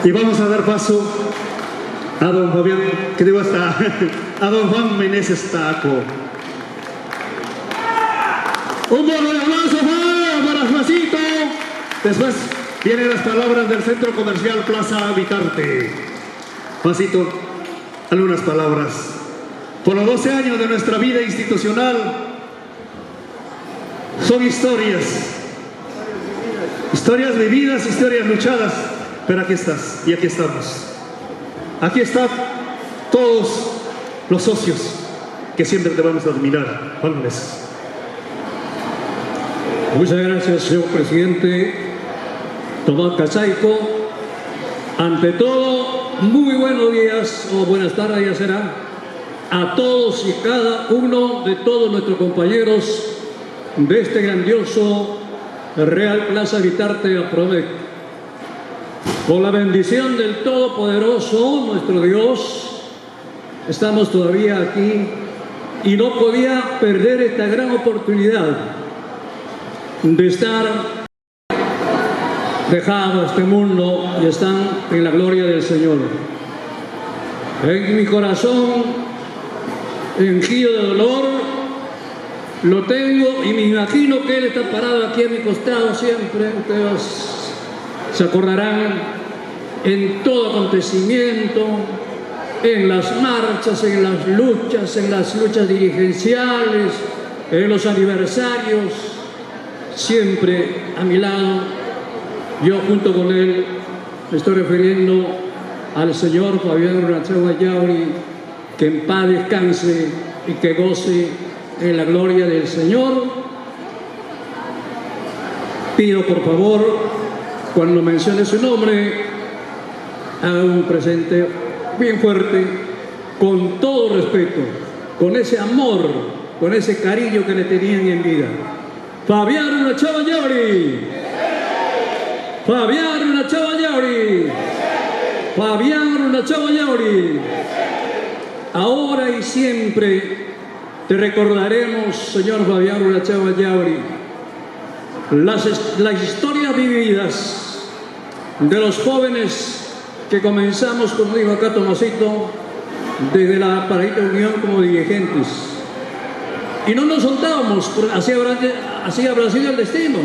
Y vamos a dar paso a don Fabián, que digo hasta a don Juan Meneses Taco. Un buen aplauso para Juancito. Después vienen las palabras del Centro Comercial Plaza Habitarte. Juancito, algunas palabras. Por los 12 años de nuestra vida institucional, son historias vividas, historias luchadas, pero aquí estás y aquí estamos. Aquí están todos los socios que siempre te vamos a admirar. Juan Meneses. Muchas gracias, señor presidente Tomás Casaico. Ante todo, muy buenos días o buenas tardes ya será a todos y cada uno de todos nuestros compañeros de este grandioso Real Plaza Habitarte Aprovecho. Con la bendición del Todopoderoso, nuestro Dios, estamos todavía aquí y no podía perder esta gran oportunidad de estar dejado este mundo y están en la gloria del Señor. En mi corazón, henchido de dolor, lo tengo y me imagino que Él está parado aquí a mi costado siempre. Ustedes se acordarán en todo acontecimiento, en las marchas, en las luchas dirigenciales, en los aniversarios, siempre a mi lado. Yo junto con él me estoy refiriendo al señor Fabián Runachagua Yauri, que en paz descanse y que goce en la gloria del Señor. Pido por favor, cuando mencione su nombre, haga un presente bien fuerte, con todo respeto, con ese amor, con ese cariño que le tenían en vida. Fabián Runachagua Yauri. Fabián Runachagua Yauri. Fabián Runachagua Yauri. Ahora y siempre te recordaremos, señor Fabián Runachagua Yauri, las historias vividas de los jóvenes que comenzamos, como dijo acá Tomasito, desde la Paradita Unión como dirigentes. Y no nos soltábamos, así habrá sido el destino.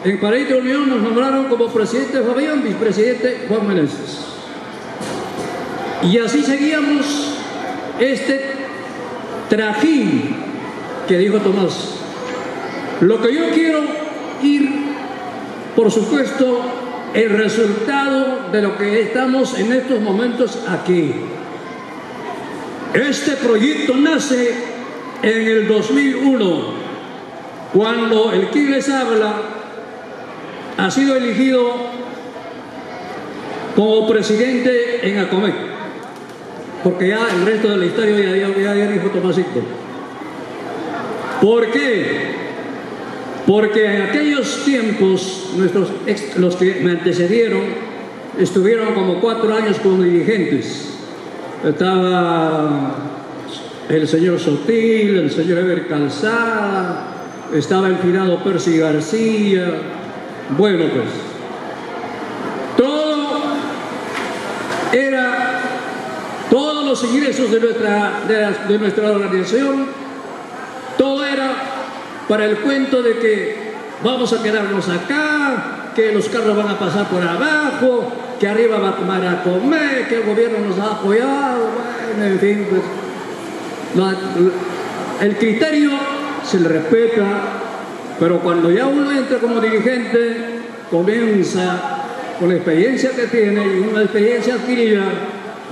En Paradita Unión nos nombraron como presidente Fabián, vicepresidente Juan Meneses. Y así seguíamos este trajín que dijo Tomás. Lo que yo quiero ir, por supuesto, el resultado de lo que estamos en estos momentos aquí. Este proyecto nace en el 2001, cuando el quien les habla ha sido elegido como presidente en ACOMEC, porque ya el resto de la historia ya dijo Tomasito. ¿Por qué? Porque en aquellos tiempos, los que me antecedieron, estuvieron como 4 años como dirigentes. Estaba el señor Sotil, el señor Eber Calzada, estaba el finado Percy García. Bueno, pues, todos los ingresos de nuestra organización, todo era para el cuento de que vamos a quedarnos acá, que los carros van a pasar por abajo, que arriba va a tomar a comer, que el gobierno nos ha apoyado, bueno, en fin, pues, el criterio se le respeta, pero cuando ya uno entra como dirigente, comienza con la experiencia que tiene y una experiencia adquirida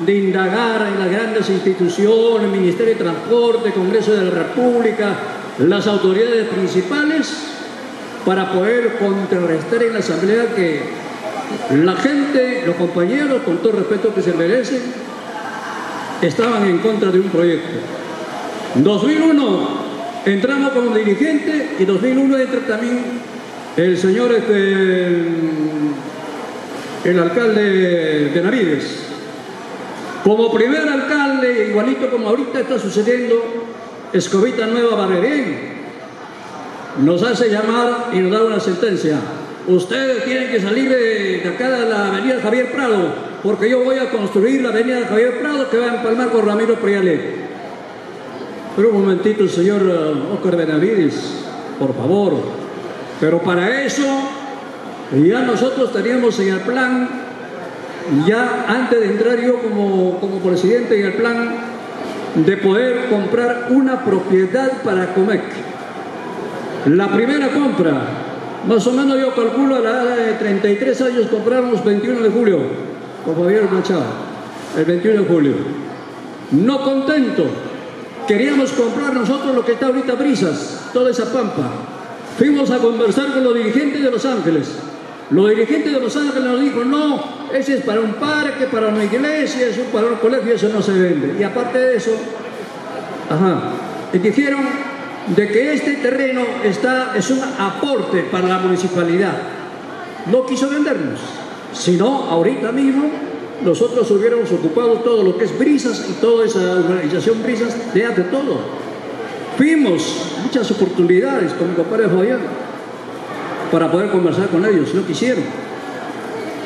de indagar en las grandes instituciones, Ministerio de Transporte, Congreso de la República, las autoridades principales, para poder contrarrestar en la asamblea que la gente, los compañeros, con todo respeto que se merecen, estaban en contra de un proyecto. En 2001 entramos como dirigente y en 2001 entra también el señor, el alcalde de Navides. Como primer alcalde, igualito como ahorita está sucediendo, Escobita Nueva Barrerén nos hace llamar y nos da una sentencia. ustedes tienen que salir de acá de la avenida Javier Prado, porque yo voy a construir la avenida Javier Prado que va a empalmar con Ramiro Priale. Pero un momentito, señor Oscar Benavides, por favor. Pero para eso, ya nosotros teníamos en el plan, ya antes de entrar yo como presidente en el plan, de poder comprar una propiedad para Comec. La primera compra, más o menos yo calculo a la edad de 33 años, compramos 21 de julio, con Javier Machado, el 21 de julio. No contento, queríamos comprar nosotros lo que está ahorita Brisas, toda esa pampa. Fuimos a conversar con los dirigentes de Los Ángeles. Los dirigentes de Los Ángeles nos dijo, no, ese es para un parque, para una iglesia, eso para un colegio, eso no se vende. Y aparte de eso, dijeron de que este terreno es un aporte para la municipalidad. No quiso vendernos, sino ahorita mismo nosotros hubiéramos ocupado todo lo que es Brisas y toda esa urbanización Brisas de hace todo. Fuimos muchas oportunidades con mi compadre Fabián para poder conversar con ellos, no quisieron.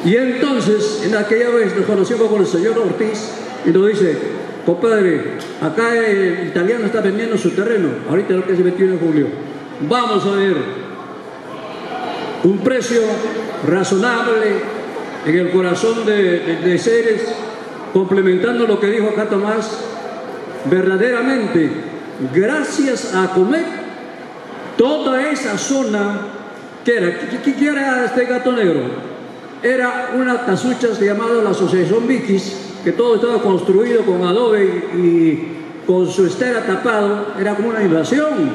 Y entonces, en aquella vez nos conocimos con el señor Ortiz y nos dice, compadre, acá el italiano está vendiendo su terreno, ahorita lo que es el 21 de julio. Vamos a ver un precio razonable en el corazón de Ceres, complementando lo que dijo acá Tomás. Verdaderamente, gracias a Comec, toda esa zona, ¿qué era este Gato Negro? Era una casucha llamada la Asociación Vikis, que todo estaba construido con adobe y con su estera tapado, era como una invasión.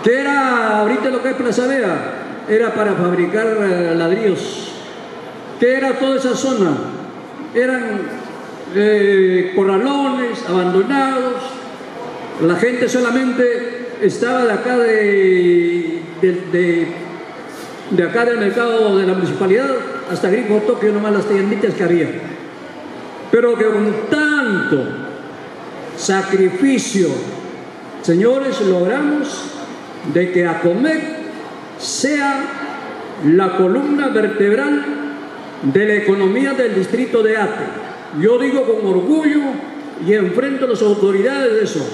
Que era ahorita lo que es Plaza Vea, era para fabricar ladrillos. Que era toda esa zona, eran corralones abandonados, la gente solamente estaba de acá de acá del mercado de la municipalidad hasta Grifo Tokio, nomás las tienditas que había. Pero que con tanto sacrificio, señores, logramos de que Acomec sea la columna vertebral de la economía del distrito de Ate. Yo digo con orgullo y enfrento a las autoridades de eso.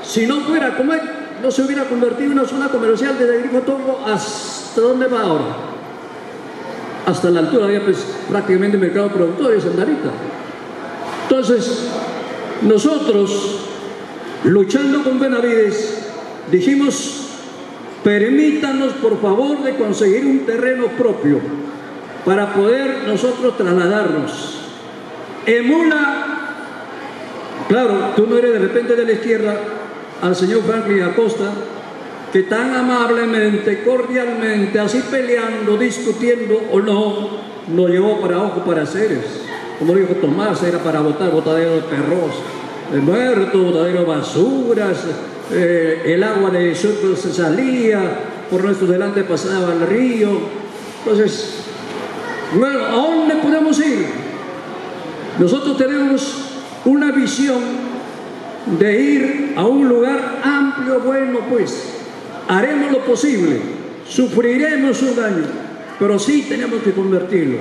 Si no fuera Acomec, no se hubiera convertido en una zona comercial desde Grifo Tokio hasta dónde va ahora. Hasta la altura ya pues prácticamente mercado productor de Sandarita. Entonces, nosotros, luchando con Benavides, dijimos, permítanos por favor de conseguir un terreno propio para poder nosotros trasladarnos. Emula, claro, tú no eres de repente de la izquierda, al señor Franklin Acosta, que tan amablemente, cordialmente, así peleando, discutiendo o no, lo llevó para Ojo para Ceres. Como dijo Tomás, era para botar botadero de perros, de muertos, botadero de basuras, el agua de nosotros se salía, por nuestro delante pasaba el río. Entonces, bueno, ¿a dónde podemos ir? Nosotros tenemos una visión de ir a un lugar amplio, bueno, pues, haremos lo posible, sufriremos un daño, pero sí tenemos que convertirlo,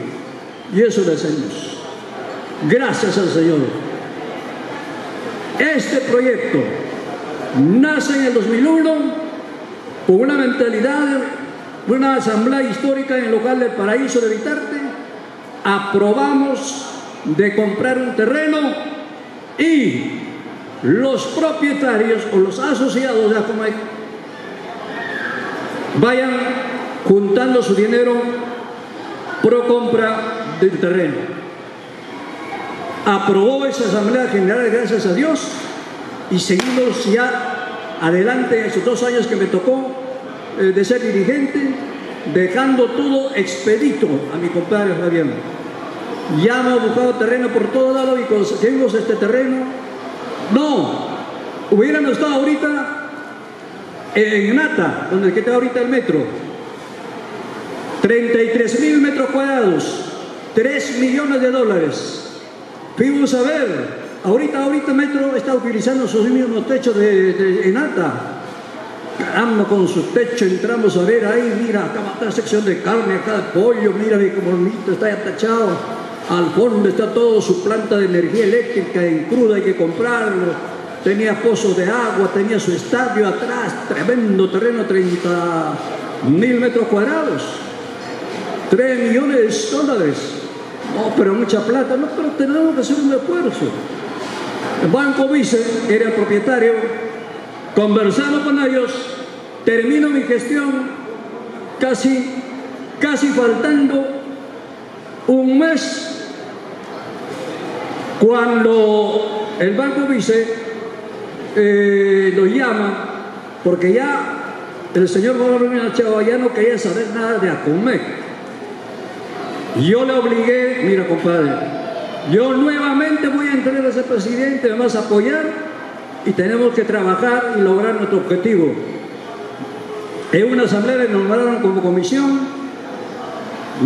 y eso lo hacemos. Gracias al Señor. Este proyecto nace en el 2001 con una mentalidad de una asamblea histórica en el local del Paraíso de Vitarte. Aprobamos de comprar un terreno y los propietarios o los asociados de Acomec vayan juntando su dinero pro compra del terreno. Aprobó esa Asamblea General, gracias a Dios, y seguimos ya adelante en esos 2 años que me tocó de ser dirigente, dejando todo expedito a mi compadre Fabián. Ya hemos buscado terreno por todo lado y conseguimos este terreno. No, hubiéramos estado ahorita en Nata, donde está ahorita el metro. 33,000 metros cuadrados, $3 millones. Fuimos a ver, ahorita Metro está utilizando sus mismos techos de Nata. caramba, con su techo entramos a ver ahí, mira, acá va la sección de carne, acá de pollo, mira, ve cómo bonito está atachado. Al fondo está todo su planta de energía eléctrica en crudo, hay que comprarlo. Tenía pozos de agua, tenía su estadio atrás, tremendo terreno, 30.000 metros cuadrados, 3 millones de dólares. No, pero mucha plata, no, pero tenemos que hacer un esfuerzo. El Banco Vice era el propietario, conversando con ellos, termino mi gestión casi faltando un mes, cuando el Banco Vice lo llama, porque ya el señor Juan Chava ya no quería saber nada de ACOMEC. Yo le obligué, mira compadre, yo nuevamente voy a entrar a ser presidente, me vas a apoyar y tenemos que trabajar y lograr nuestro objetivo. En una asamblea le nombraron como comisión,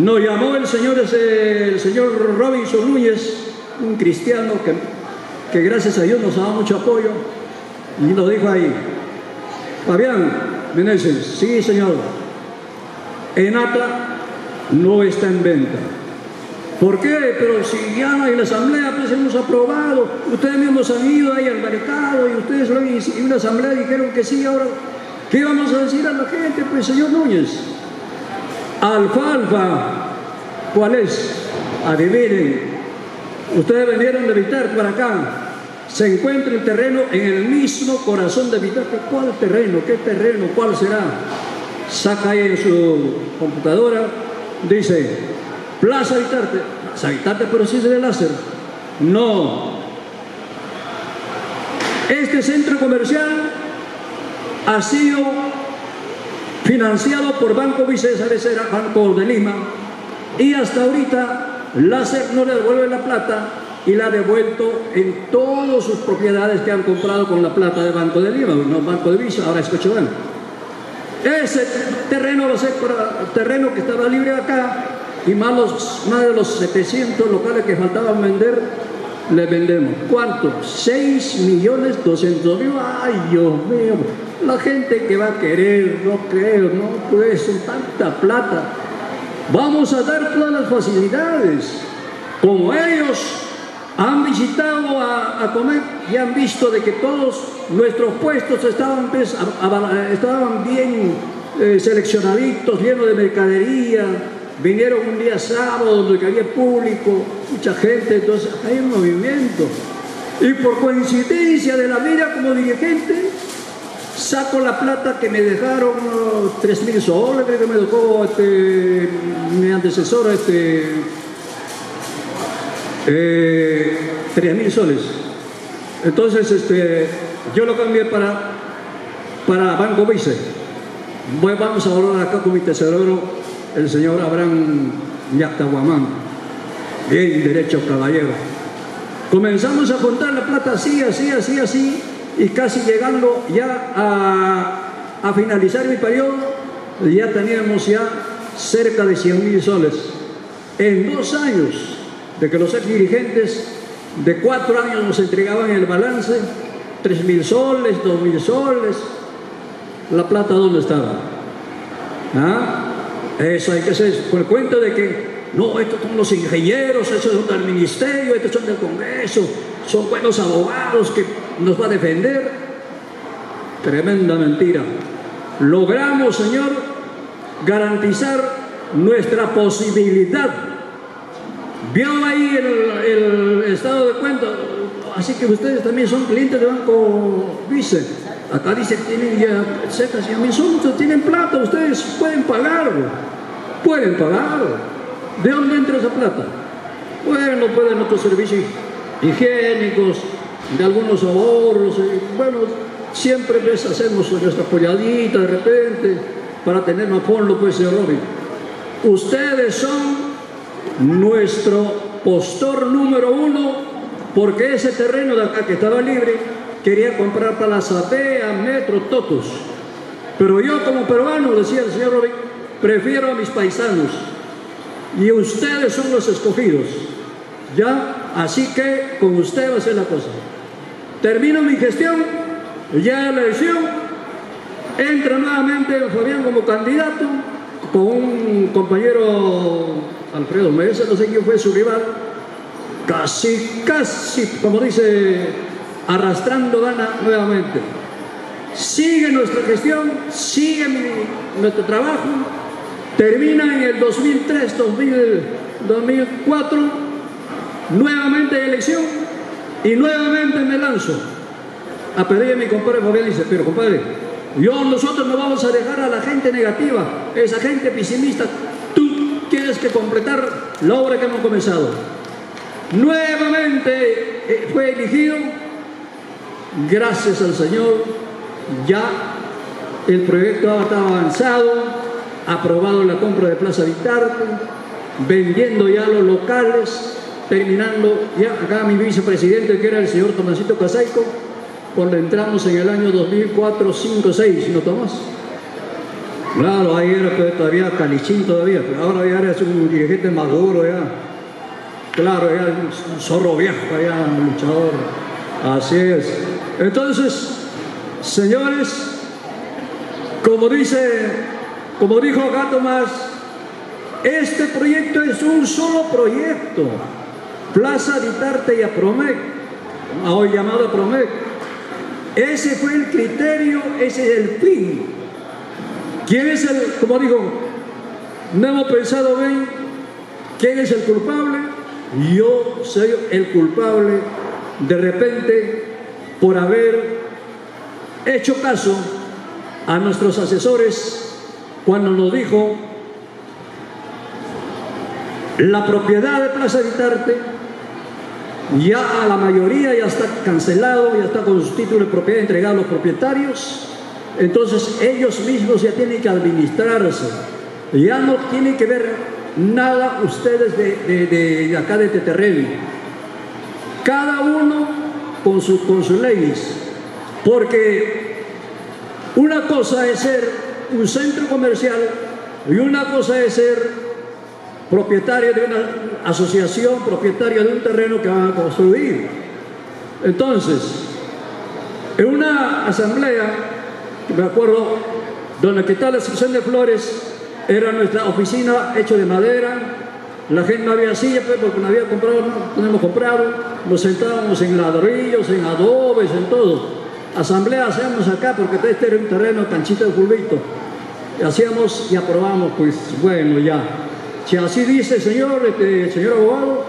nos llamó el señor Robinson Núñez, un cristiano que gracias a Dios nos ha dado mucho apoyo, y nos dijo ahí: Fabián Meneses, sí señor, ENATA no está en venta. ¿Por qué? Pero si ya en la asamblea pues hemos aprobado, ustedes mismos han ido ahí al mercado y ustedes en una asamblea dijeron que sí, ahora ¿qué vamos a decir a la gente? Pues señor Núñez, alfalfa, ¿cuál es? Adivinen, ustedes vinieron de Vitarte para acá, se encuentra el terreno en el mismo corazón de Vitarte. ¿Cuál terreno? ¿Qué terreno? ¿Cuál será? Saca ahí en su computadora, dice Plaza Vitarte. Plaza Vitarte, pero sí es de láser. No. Este centro comercial ha sido financiado por Banco Vice, era Banco de Lima, y hasta ahorita láser no le devuelve la plata y la ha devuelto en todas sus propiedades que han comprado con la plata de Banco de Lima, no Banco de Vice, ahora es Cochabamba. Ese terreno va a ser terreno que estaba libre acá, y más de los 700 locales que faltaban vender, le vendemos. ¿Cuánto? 6.200.000. Ay, Dios mío, la gente que va a querer, no creo, no puede ser tanta plata. Vamos a dar todas las facilidades. Como ellos han visitado a comer y han visto de que todos nuestros puestos estaban bien seleccionaditos, llenos de mercadería. Vinieron un día sábado donde había público, mucha gente, entonces hay un movimiento. Y por coincidencia de la vida como dirigente, saco la plata que me dejaron, 3.000 soles, creo que me dejó mi antecesor, 3.000 soles. Entonces yo lo cambié para Banco Vice. Vamos a hablar acá con mi tesorero, el señor Abraham Yactahuamán, bien derecho caballero. Comenzamos a contar la plata así, y casi llegando ya a finalizar mi periodo, ya teníamos ya cerca de 100.000 soles. En 2 años, de que los ex dirigentes de 4 años nos entregaban el balance, 3.000 soles, 2.000 soles, la plata ¿dónde estaba? ¿Ah? Eso hay que hacer, con el cuento de que no, estos son los ingenieros, estos son del ministerio, estos son del Congreso, son buenos abogados que nos va a defender. Tremenda mentira. Logramos, señor, garantizar nuestra posibilidad. Vio ahí el estado de cuenta, así que ustedes también son clientes de Banco Vice. Acá dice que tienen ya cerca de 100.000 soles, tienen plata, ustedes pueden pagarlo. Pueden pagarlo. ¿De dónde entra esa plata? Bueno, pueden otros servicios higiénicos, de algunos ahorros, bueno, siempre pues hacemos nuestra apoyadita de repente para tener más fondo, pues, señor Robin. Ustedes son nuestro postor número 1, porque ese terreno de acá que estaba libre quería comprar para la Zatea, Metro, Totos. Pero yo como peruano, decía el señor Robin, prefiero a mis paisanos y ustedes son los escogidos, ¿ya? Así que con usted va a ser la cosa. Termino mi gestión, ya la elección, Entra nuevamente Fabián como candidato con un compañero Alfredo Mesa, no sé quién fue su rival, casi, como dice, arrastrando gana nuevamente. Sigue nuestra gestión, sigue nuestro trabajo, termina en el 2003, 2004, nuevamente elección y nuevamente me lanzo a pedir a mi compadre Fabián. Dice, pero compadre, nosotros no vamos a dejar a la gente negativa, esa gente pesimista. Tú tienes que completar la obra que hemos comenzado. Nuevamente fue elegido, gracias al Señor. Ya el proyecto ha estado avanzado, aprobado la compra de Plaza Vitarte, vendiendo ya los locales, terminando ya acá mi vicepresidente, que era el señor Tomasito Casaico, cuando entramos en el año 2004, 5, 6, ¿no, Tomás? Claro, ahí era todavía Calichín todavía, pero ahora ya eres un dirigente maduro ya. Claro, ya un zorro viejo, ya un luchador. Así es. Entonces, señores, como dijo acá Tomás, este proyecto es un solo proyecto. Plaza Vitarte y Apromec, hoy llamado Apromec. Ese fue el criterio, ese es el fin. ¿Quién es como digo, no hemos pensado bien quién es el culpable? Yo soy el culpable de repente por haber hecho caso a nuestros asesores cuando nos dijo la propiedad de Plaza Vitarte ya a la mayoría ya está cancelado, ya está con su título de propiedad entregado a los propietarios. Entonces ellos mismos ya tienen que administrarse, ya no tienen que ver nada ustedes de acá de Teterrevi, cada uno con sus leyes, porque una cosa es ser un centro comercial y una cosa es ser propietario de una asociación, propietario de un terreno que van a construir. Entonces, en una asamblea, me acuerdo, donde que está la sección de flores, era nuestra oficina hecha de madera, la gente no había silla porque no había comprado, no hemos comprado, nos sentábamos en ladrillos, en adobes, en todo. Asamblea hacíamos acá porque este era un terreno canchita de fulbito. Hacíamos y aprobamos, pues bueno, ya. Si así dice señor abogado,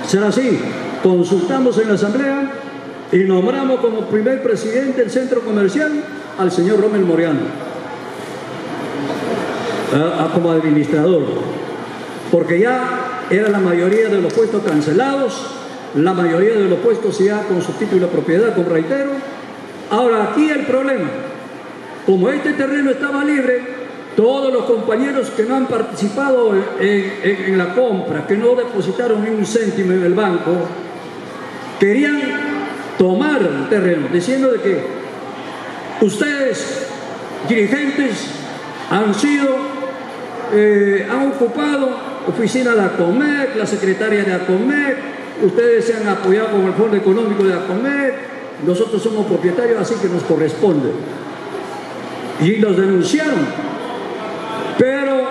será así. Consultamos en la asamblea y nombramos como primer presidente del centro comercial al señor Rommel Moriano, como administrador, porque ya era la mayoría de los puestos cancelados, la mayoría de los puestos ya con su título de propiedad, con reitero. Ahora aquí el problema, como este terreno estaba libre, todos los compañeros que no han participado en la compra, que no depositaron ni un céntimo en el banco, querían tomar el terreno, diciendo de que ustedes, dirigentes, han ocupado oficina de ACOMEC, la secretaria de ACOMEC, ustedes se han apoyado con el Fondo Económico de ACOMEC, nosotros somos propietarios, así que nos corresponde. Y los denunciaron. Pero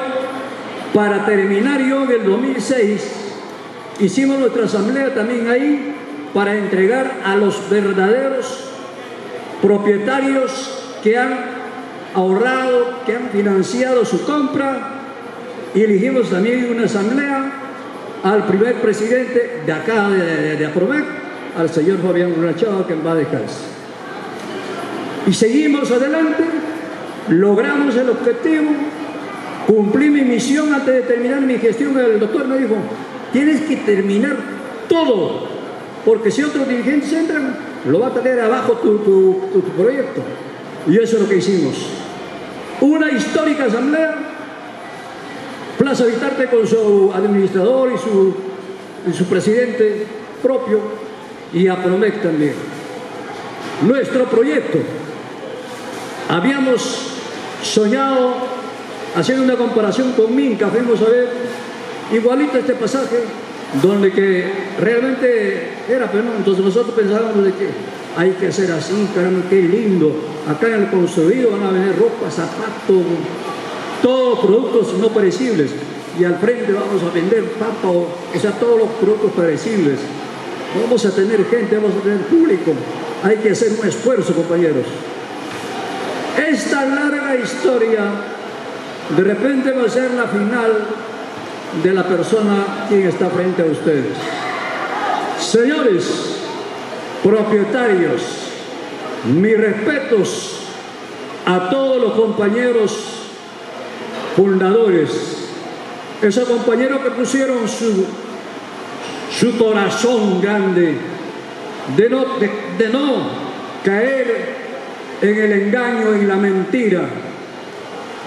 para terminar, yo en el 2006 hicimos nuestra asamblea también ahí para entregar a los verdaderos propietarios que han ahorrado, que han financiado su compra, y elegimos también una asamblea al primer presidente de acá de Apromec, al señor Fabián Runachava, que va a dejarse. Y seguimos adelante, logramos el objetivo. Cumplí mi misión antes de terminar mi gestión. El doctor me dijo, tienes que terminar todo, porque si otros dirigentes entran, lo va a tener abajo tu proyecto. Y eso es lo que hicimos. Una histórica asamblea, Plaza Vitarte con su administrador y su presidente propio, y Apromec también. Nuestro proyecto, habíamos soñado, haciendo una comparación con Minca, fuimos a ver igualito este pasaje, donde que realmente era, pero no, entonces nosotros pensábamos de que hay que ser así, caramba, qué lindo. Acá en el construido van a vender ropa, zapatos, todos productos no perecibles. Y al frente vamos a vender papa, o sea, todos los productos perecibles. Vamos a tener gente, vamos a tener público. Hay que hacer un esfuerzo, compañeros. Esta larga historia de repente va a ser la final de la persona quien está frente a ustedes. Señores propietarios, mis respetos a todos los compañeros fundadores, esos compañeros que pusieron su corazón grande de no caer en el engaño, en la mentira.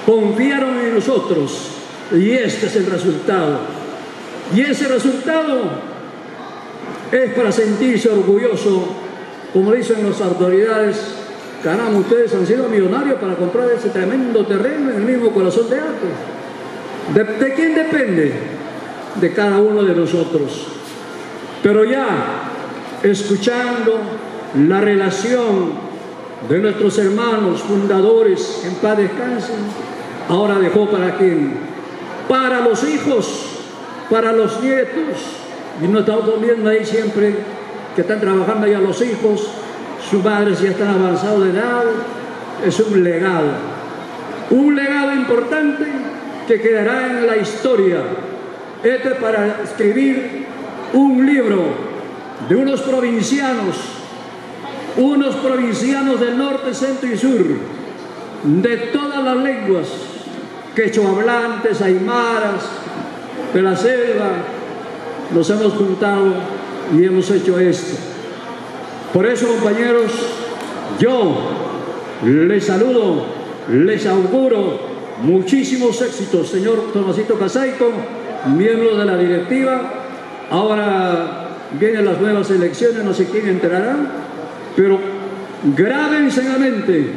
Confiaron en nosotros y este es el resultado. Y ese resultado es para sentirse orgulloso, como dicen las autoridades. Caramba, ustedes han sido millonarios para comprar ese tremendo terreno en el mismo corazón de Arcos. ¿De quién depende? De cada uno de nosotros. Pero ya, escuchando la relación de nuestros hermanos fundadores, en paz descansen, ahora dejó para quién, para los hijos, para los nietos. Y no estamos viendo ahí siempre que están trabajando ya los hijos, sus padres ya están avanzados de edad. Es un legado importante que quedará en la historia. Este es para escribir un libro de unos provincianos del norte, centro y sur, de todas las lenguas, quechohablantes, aymaras, de la selva. Nos hemos juntado y hemos hecho esto. Por eso, compañeros, yo les saludo, les auguro muchísimos éxitos, señor Tomasito Casaico, miembro de la directiva. Ahora vienen las nuevas elecciones, no sé quién entrará, pero grábense en la mente,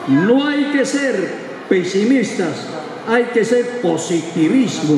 no hay que ser pesimistas, hay que ser positivismo.